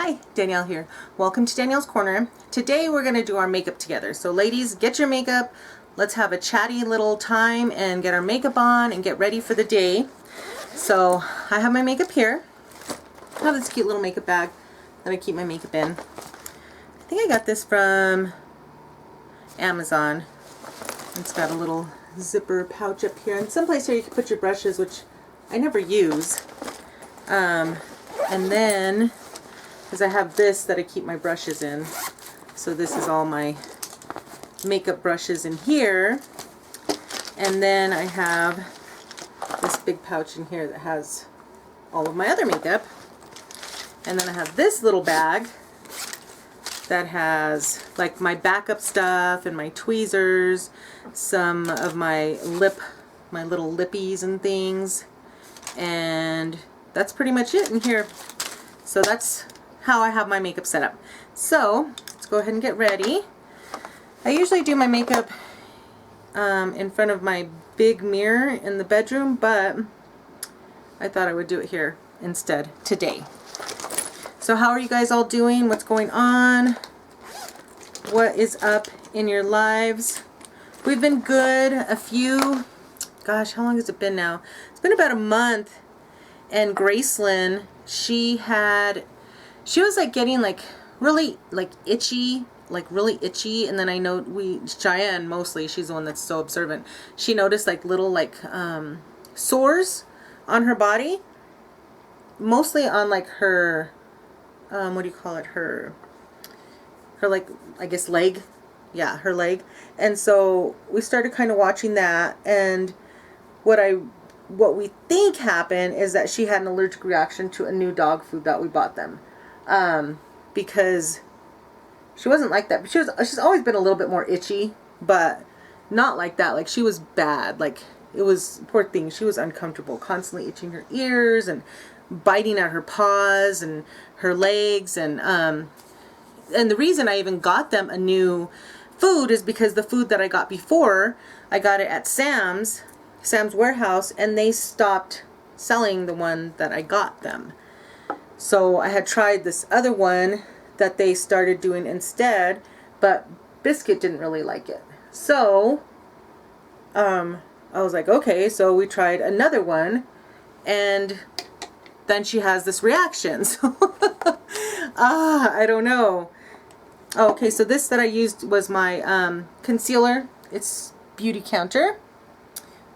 Hi, Danielle here. Welcome to Danielle's Corner. Today we're going to do our makeup together. So ladies, get your makeup. Let's have a chatty little time and get our makeup on and get ready for the day. So I have my makeup here. I have this cute little makeup bag that I keep my makeup in. I think I got this from Amazon. It's got a little zipper pouch up here and someplace here you can put your brushes, which I never use. And then because I have this that I keep my brushes in. So this is all my makeup brushes in here. And then I have this big pouch in here that has all of my other makeup. And then I have this little bag that has like my backup stuff and my tweezers, some of my little lippies and things. And that's pretty much it in here. So that's how I have my makeup set up. So let's go ahead and get ready. I usually do my makeup in front of my big mirror in the bedroom, but I thought I would do it here instead today. So how are you guys all doing? What's going on? What is up in your lives? We've been good. Gosh, how long has it been now? It's been about a month. And Gracelyn, she was like getting like really itchy, and then I know Cheyenne mostly, she's the one that's so observant. She noticed like little sores on her body, mostly on like her what do you call it, her like, I guess leg. Yeah, her leg. And so we started kind of watching that, and what we think happened is that she had an allergic reaction to a new dog food that we bought them. Because she wasn't like that, but she's always been a little bit more itchy, but not like that. Like she was bad. Like it was, poor thing, she was uncomfortable, constantly itching her ears and biting at her paws and her legs, and the reason I even got them a new food is because the food that I got before, I got it at Sam's Warehouse, and they stopped selling the one that I got them. So I had tried this other one that they started doing instead, but Biscuit didn't really like it. So I was like, okay, so we tried another one, and then she has this reaction. So I don't know. Okay, so this that I used was my concealer. It's BeautyCounter.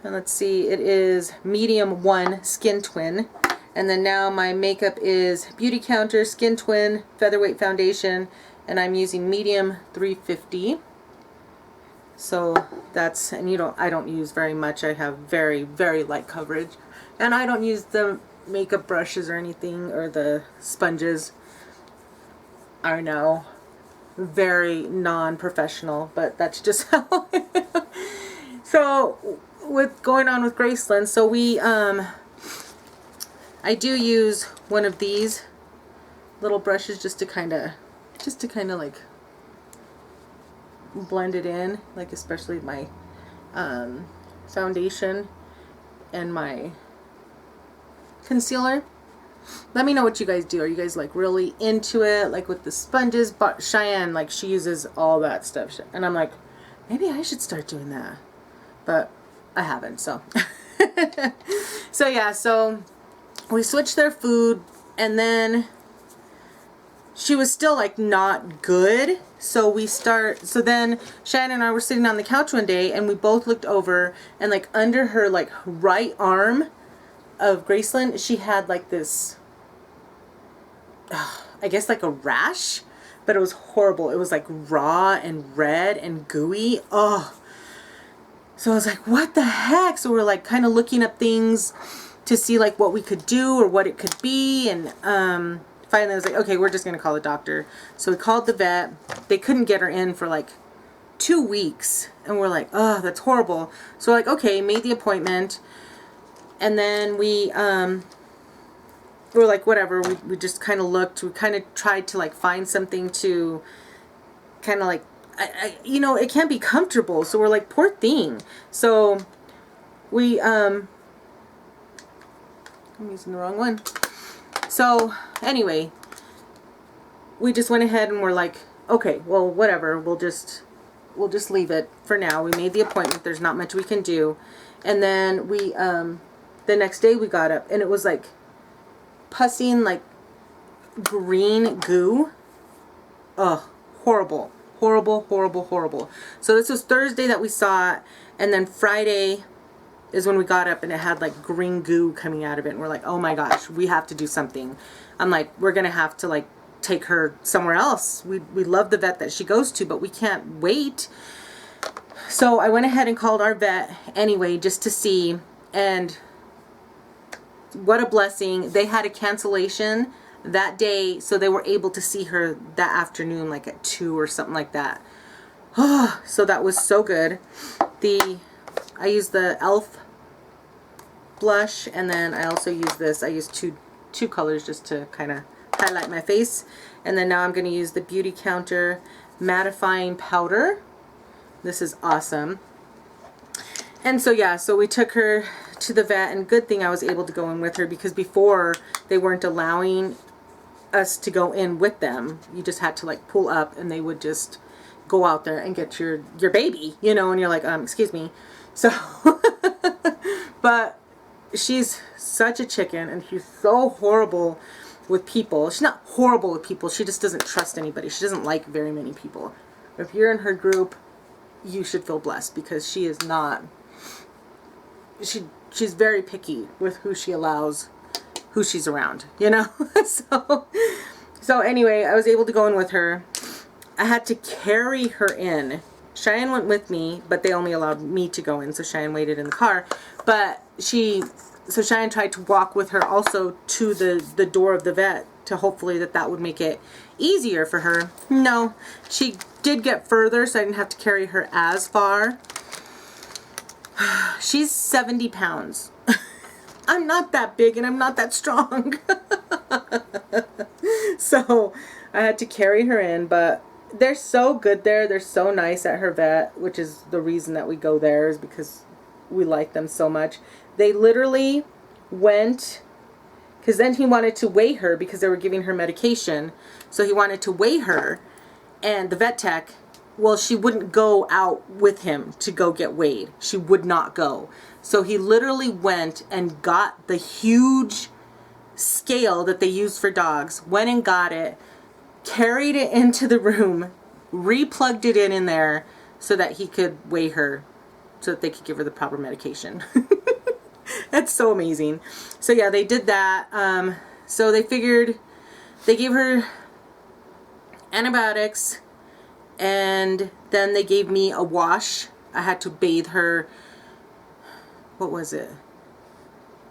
And let's see, it is medium 1 Skin Twin. And then now my makeup is BeautyCounter Skin Twin Featherweight Foundation, and I'm using medium 350. So that's, and I don't use very much. I have very, very light coverage. And I don't use the makeup brushes or anything, or the sponges. I know, very non-professional, but that's just how So with going on with Gracelyn, so I do use one of these little brushes just to kind of like blend it in, like especially my foundation and my concealer. Let me know what you guys do. Are you guys like really into it, like with the sponges? But Cheyenne, like, she uses all that stuff, and I'm like, maybe I should start doing that, but I haven't. So so yeah, so we switched their food, and then she was still like not good. So then Shannon and I were sitting on the couch one day, and we both looked over, and like under her like right arm of Gracelyn, she had like this, I guess like a rash, but it was horrible. It was like raw and red and gooey. Oh. So I was like, what the heck? So we're like kind of looking up things to see like what we could do or what it could be, and finally I was like, okay, we're just gonna call the doctor. So we called the vet. They couldn't get her in for like 2 weeks, and we're like, oh, that's horrible. So we're like, okay, made the appointment, and then we were like, whatever. We just kind of looked. We kind of tried to like find something to kind of like, it can't be comfortable. So we're like, poor thing. So we I'm using the wrong one. So anyway, we just went ahead and we're like, okay, well, whatever, we'll just leave it for now. We made the appointment. There's not much we can do. And then we, the next day we got up and it was like pussing like green goo. Ugh, horrible, horrible, horrible, horrible. So this was Thursday that we saw it, and then Friday is when we got up and it had like green goo coming out of it, and we're like, oh my gosh, we have to do something. I'm like, we're gonna have to like take her somewhere else. We love the vet that she goes to, but we can't wait. So I went ahead and called our vet anyway just to see, and what a blessing. They had a cancellation that day, so they were able to see her that afternoon, like at 2 or something like that. So that was so good. I used the e.l.f. blush, and then I also use this. I used two colors just to kind of highlight my face. And then now I'm going to use the BeautyCounter mattifying powder. This is awesome. And so yeah, so we took her to the vet, and good thing I was able to go in with her, because before they weren't allowing us to go in with them. You just had to like pull up and they would just go out there and get your baby, you know, and you're like, excuse me. So but she's such a chicken, and she's so horrible with people. She's not horrible with people, she just doesn't trust anybody. She doesn't like very many people. If you're in her group, you should feel blessed, because she is not, she's very picky with who she allows, who she's around, you know. so anyway, I was able to go in with her. I had to carry her in. Cheyenne went with me, but they only allowed me to go in, so Cheyenne waited in the car. But so Cheyenne tried to walk with her also to the door of the vet, to hopefully that would make it easier for her. No, she did get further, so I didn't have to carry her as far. She's 70 pounds. I'm not that big and I'm not that strong. So I had to carry her in, but they're so good there. They're so nice at her vet, which is the reason that we go there, is because we like them so much. They literally went, because then he wanted to weigh her because they were giving her medication. So he wanted to weigh her, and the vet tech, well, she wouldn't go out with him to go get weighed. She would not go. So he literally went and got the huge scale that they use for dogs, went and got it, carried it into the room, replugged it in there so that he could weigh her, so that they could give her the proper medication. That's so amazing. So yeah, they did that. So they figured, they gave her antibiotics, and then they gave me a wash. I had to bathe her, what was it,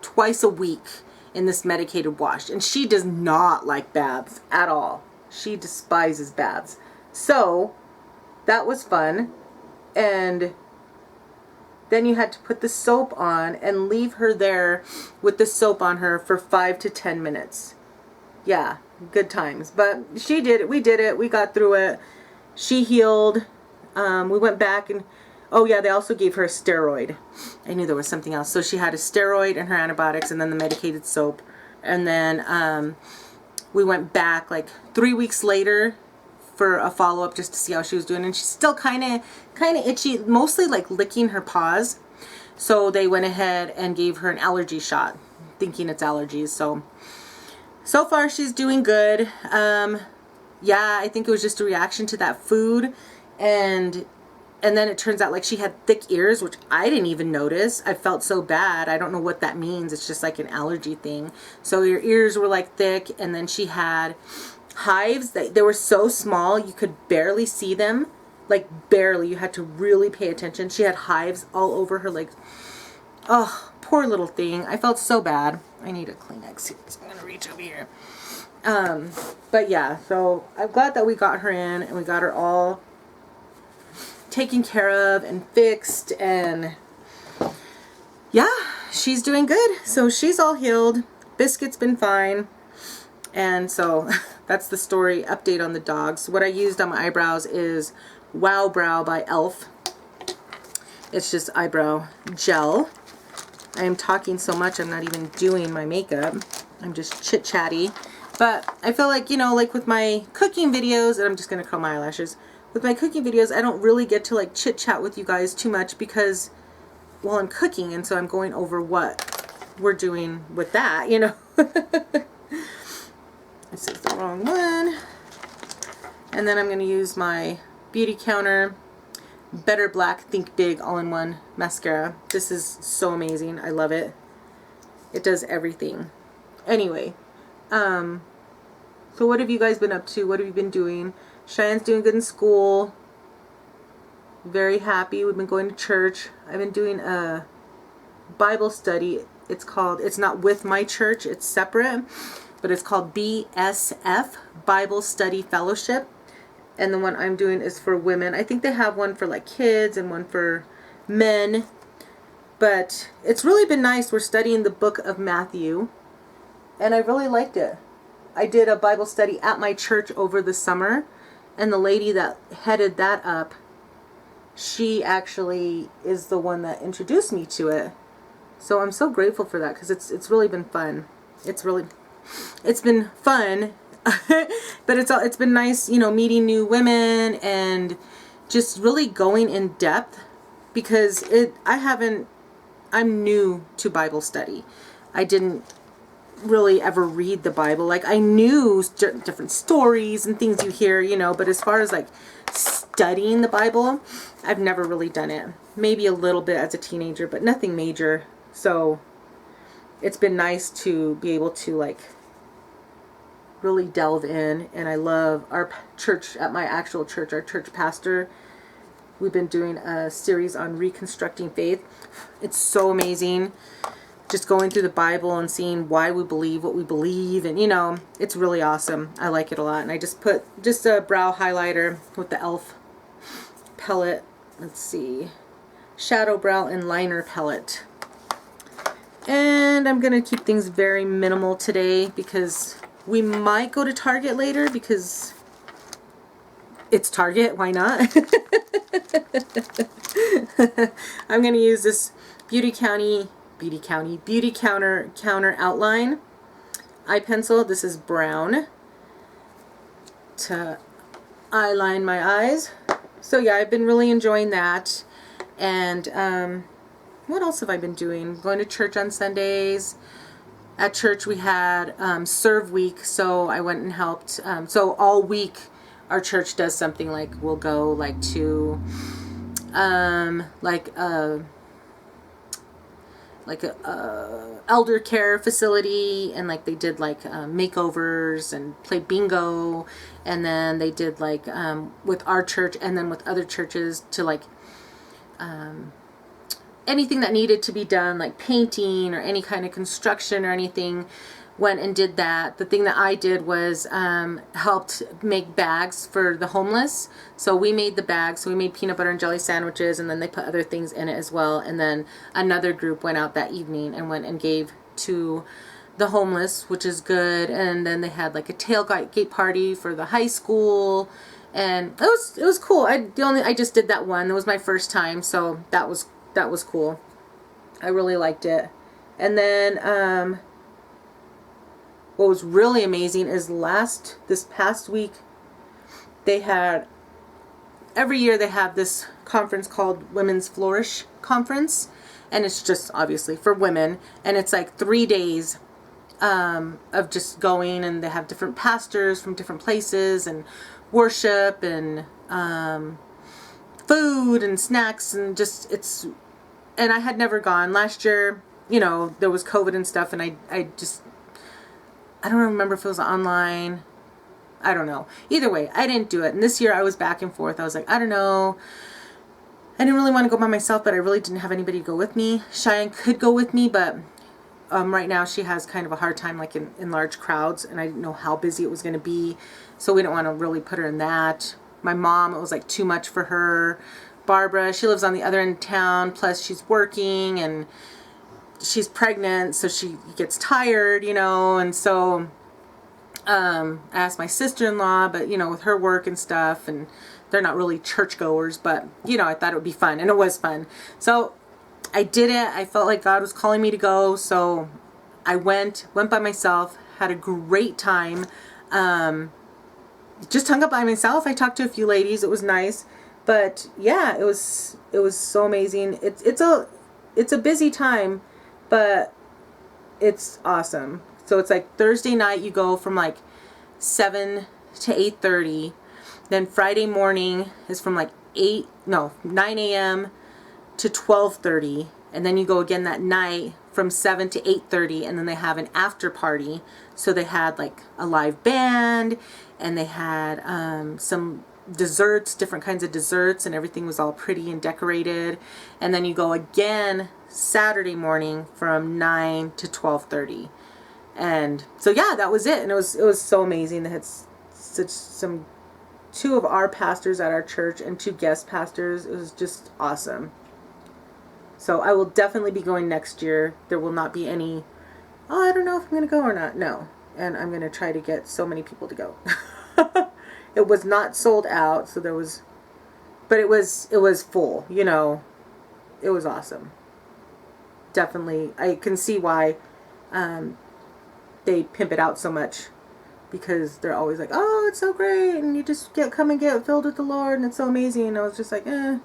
twice a week in this medicated wash. And she does not like baths at all. She despises baths. So that was fun. And then you had to put the soap on and leave her there with the soap on her for 5 to 10 minutes. Yeah, good times. But she did it. We did it. We got through it. She healed. We went back and, oh yeah, they also gave her a steroid. I knew there was something else. So she had a steroid and her antibiotics, and then the medicated soap. And then we went back like 3 weeks later for a follow-up just to see how she was doing, and she's still kind of itchy, mostly like licking her paws. So they went ahead and gave her an allergy shot, thinking it's allergies. So far she's doing good. Yeah, I think it was just a reaction to that food, and then it turns out like she had thick ears, which I didn't even notice. I felt so bad. I don't know what that means. It's just like an allergy thing. So your ears were like thick, and then she had hives that they were so small you could barely see them, like barely. You had to really pay attention. She had hives all over her legs. Oh, poor little thing. I felt so bad. I need a Kleenex. I'm gonna reach over here. But yeah, so I'm glad that we got her in and we got her all taken care of and fixed, and yeah, she's doing good. So she's all healed. Biscuit's been fine. And so that's the story update on the dogs. What I used on my eyebrows is Wow Brow by e.l.f. It's just eyebrow gel. I am talking so much I'm not even doing my makeup. I'm just chit-chatty. But I feel like, you know, like with my cooking videos, and I'm just going to curl my eyelashes. With my cooking videos, I don't really get to like chit chat with you guys too much because, well, I'm cooking, and so I'm going over what we're doing with that, you know. This is the wrong one. And then I'm going to use my BeautyCounter Better Black Think Big all-in-one mascara. This is so amazing. I love it. It does everything. Anyway, so what have you guys been up to? What have you been doing? Cheyenne's doing good in school. Very happy. We've been going to church. I've been doing a Bible study. It's not with my church, it's separate, but it's called BSF, Bible Study Fellowship. And the one I'm doing is for women. I think they have one for like kids and one for men. But it's really been nice. We're studying the book of Matthew. And I really liked it. I did a Bible study at my church over the summer. And the lady that headed that up, she actually is the one that introduced me to it. So I'm so grateful for that because it's really been fun. It's been fun. But it's been nice, you know, meeting new women and just really going in depth because I'm new to Bible study. I didn't really ever read the Bible. Like I knew different stories and things you hear, you know, but as far as like studying the Bible, I've never really done it. Maybe a little bit as a teenager, but nothing major. So it's been nice to be able to like really delve in. And I love our church, at my actual church, our church pastor. We've been doing a series on reconstructing faith. It's so amazing. Just going through the Bible and seeing why we believe what we believe. And, you know, it's really awesome. I like it a lot. And I just put just a brow highlighter with the e.l.f. palette. Let's see. Shadow Brow and Liner palette. And I'm going to keep things very minimal today because we might go to Target later because it's Target. Why not? I'm going to use this BeautyCounter outline eye pencil. This is brown to eyeline my eyes. So yeah, I've been really enjoying that. And what else have I been doing? Going to church on Sundays. At church we had serve week, so I went and helped. So all week our church does something like we'll go like to like a elder care facility, and like they did like makeovers and played bingo, and then they did like with our church and then with other churches to like anything that needed to be done, like painting or any kind of construction or anything, went and did that. The thing that I did was helped make bags for the homeless. So we made the bags. So we made peanut butter and jelly sandwiches, and then they put other things in it as well. And then another group went out that evening and went and gave to the homeless, which is good. And then they had like a tailgate party for the high school, and it was cool. I just did that one. It was my first time, so that was cool. I really liked it. And then what was really amazing is this past week they had, every year they have this conference called Women's Flourish Conference, and it's just obviously for women, and it's like 3 days of just going, and they have different pastors from different places and worship and food and snacks, and just and I had never gone last year. You know, there was COVID and stuff, and I don't remember if it was online. I don't know. Either way, I didn't do it. And this year I was back and forth. I was like, I don't know. I didn't really want to go by myself, but I really didn't have anybody to go with me. Cheyenne could go with me, but right now she has kind of a hard time like in large crowds, and I didn't know how busy it was going to be. So we don't want to really put her in that. My mom, it was like too much for her. Barbara, she lives on the other end of town, plus she's working and she's pregnant, so she gets tired, you know. And so I asked my sister-in-law, but you know, with her work and stuff, and they're not really churchgoers, but you know, I thought it would be fun, and it was fun. So I did it. I felt like God was calling me to go, so I went by myself, Had a great time. Just hung up by myself. I talked to a few ladies. It was nice. But yeah, it was so amazing. It's a busy time, but it's awesome. So it's like Thursday night you go from like 7 to 8:30. Then Friday morning is from like 9 a.m. to 12:30, and then you go again that night from 7 to 8:30, and then they have an after party. So they had like a live band, and they had some desserts, different kinds of desserts, and everything was all pretty and decorated. And then you go again Saturday morning from 9 to 12:30. And so yeah, that was it. And it was so amazing. They had two of our pastors at our church and 2 guest pastors. It was just awesome. So I will definitely be going next year. There will not be any, oh, I don't know if I'm going to go or not. No. And I'm going to try to get so many people to go. It was not sold out, so there was, but it was full, you know. It was awesome. Definitely, I can see why they pimp it out so much, because they're always like, oh, it's so great, and you just come and get filled with the Lord, and it's so amazing. And I was just like, eh.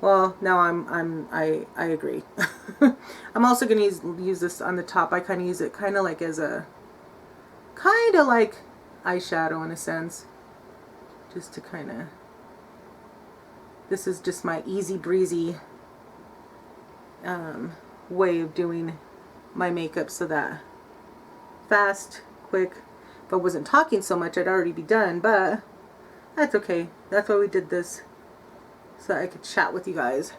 Well, now I agree. I'm also going to use this on the top. I kind of use it kind of like as a, kind of like eyeshadow in a sense. Just to kind of, this is just my easy breezy way of doing my makeup, so that fast, quick. If I wasn't talking so much, I'd already be done, but that's okay. That's why we did this, so that I could chat with you guys.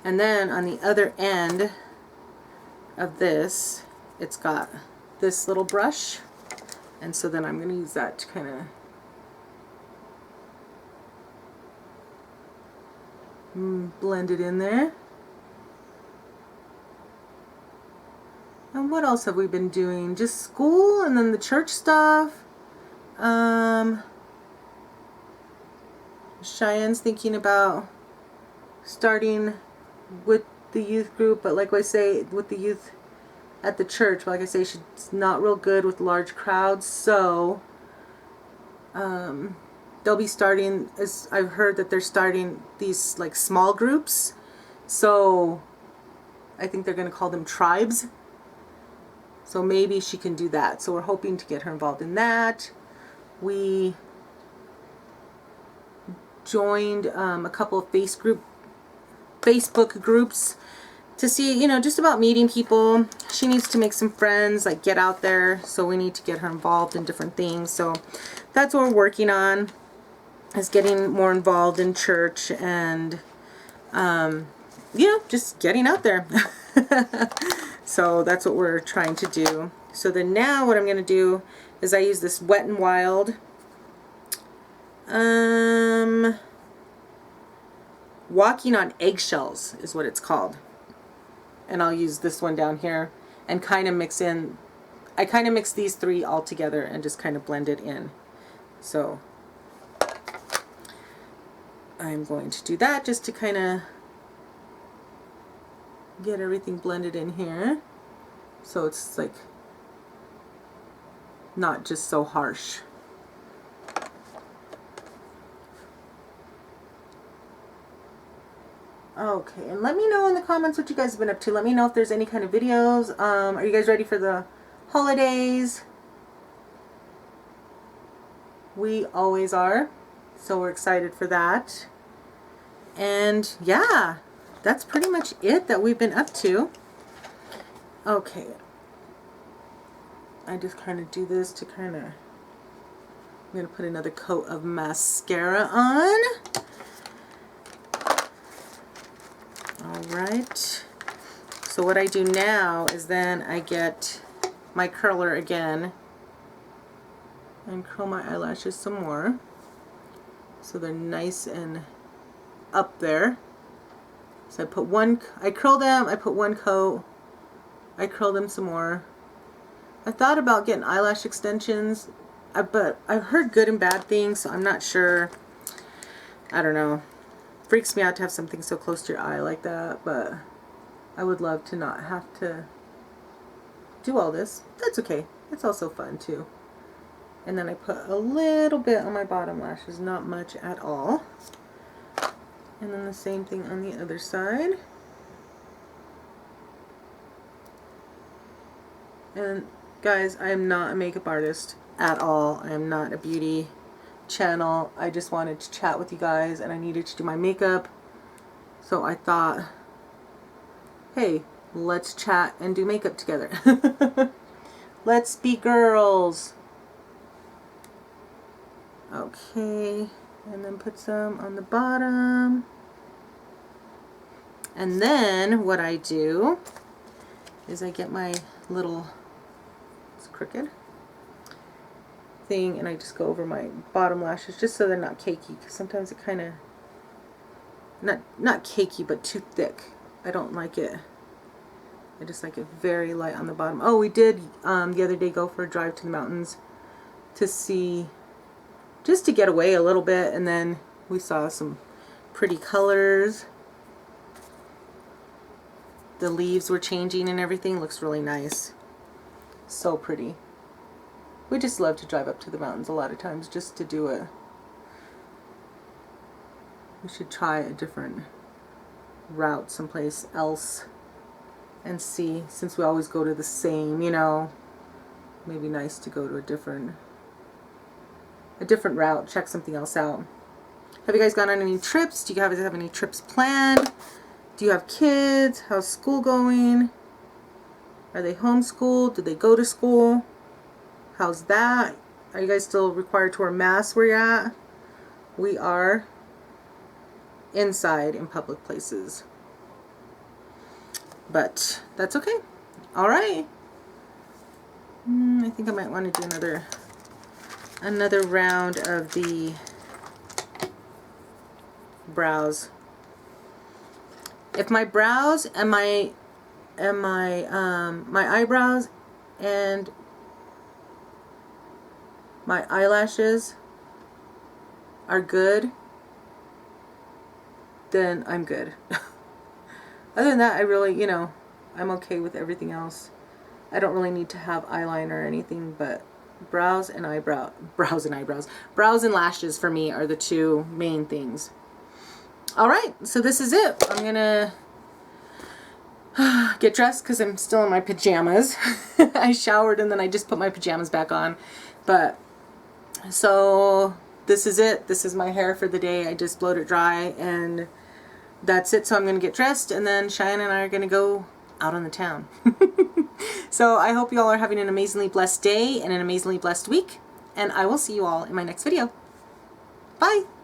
And then on the other end of this, it's got this little brush, and so then I'm going to use that to kind of blend it in there. And what else have we been doing? Just school, and then the church stuff. Cheyenne's thinking about starting with the youth group, but like I say, with the youth at the church, but like I say, she's not real good with large crowds, so they'll be starting, as I've heard that they're starting these like small groups, so I think they're going to call them tribes. So maybe she can do that. So we're hoping to get her involved in that. We joined a couple of Facebook groups to see, you know, just about meeting people. She needs to make some friends, like get out there. So we need to get her involved in different things. So that's what we're working on, is getting more involved in church and, you know, just getting out there. So that's what we're trying to do. So then now what I'm going to do is I use this Wet n Wild Walking on Eggshells is what it's called. And I'll use this one down here and kind of mix in, I kind of mix these 3 all together and just kind of blend it in. So I'm going to do that just to kind of get everything blended in here, so it's like not just so harsh. Okay, and let me know in the comments what you guys have been up to. Let me know if there's any kind of videos. Are you guys ready for the holidays? We always are, so we're excited for that. And yeah, that's pretty much it that we've been up to. Okay. I just kind of do this to kind of, I'm going to put another coat of mascara on. Alright. So what I do now is then I get my curler again and curl my eyelashes some more, so they're nice and up there. So I put one, I curl them, I put one coat, I curl them some more. I thought about getting eyelash extensions, but I've heard good and bad things, so I'm not sure. I don't know. Freaks me out to have something so close to your eye like that, but I would love to not have to do all this. That's okay. It's also fun too. And then I put a little bit on my bottom lashes, not much at all. And then the same thing on the other side. And guys, I am not a makeup artist at all. I am not a beauty channel. I just wanted to chat with you guys, and I needed to do my makeup. So I thought, hey, let's chat and do makeup together. Let's be girls. Okay, and then put some on the bottom. And then what I do is I get my little, it's crooked thing, and I just go over my bottom lashes just so they're not cakey, because sometimes it kind of, not cakey, but too thick. I don't like it. I just like it very light on the bottom. Oh, we did the other day go for a drive to the mountains to see, just to get away a little bit, and then we saw some pretty colors. The leaves were changing and everything. Looks really nice. So pretty. We just love to drive up to the mountains a lot of times just to do it. We should try a different route someplace else and see, since we always go to the same, you know, maybe nice to go to a different route, check something else out. Have you guys gone on any trips? Do you guys have any trips planned? Do you have kids? How's school going? Are they homeschooled? Did they go to school? How's that? Are you guys still required to wear masks where you're at? We are inside in public places. But that's okay. Alright. I think I might want to do another round of the brows. If my brows and my eyebrows and my eyelashes are good, then I'm good. Other than that, I really, you know, I'm okay with everything else. I don't really need to have eyeliner or anything, but brows and lashes for me are the two main things. Alright, so this is it. I'm gonna get dressed because I'm still in my pajamas. I showered and then I just put my pajamas back on. But, so this is it. This is my hair for the day. I just blowed it dry and that's it. So I'm gonna get dressed, and then Cheyenne and I are gonna go out on the town. So I hope you all are having an amazingly blessed day and an amazingly blessed week, and I will see you all in my next video. Bye!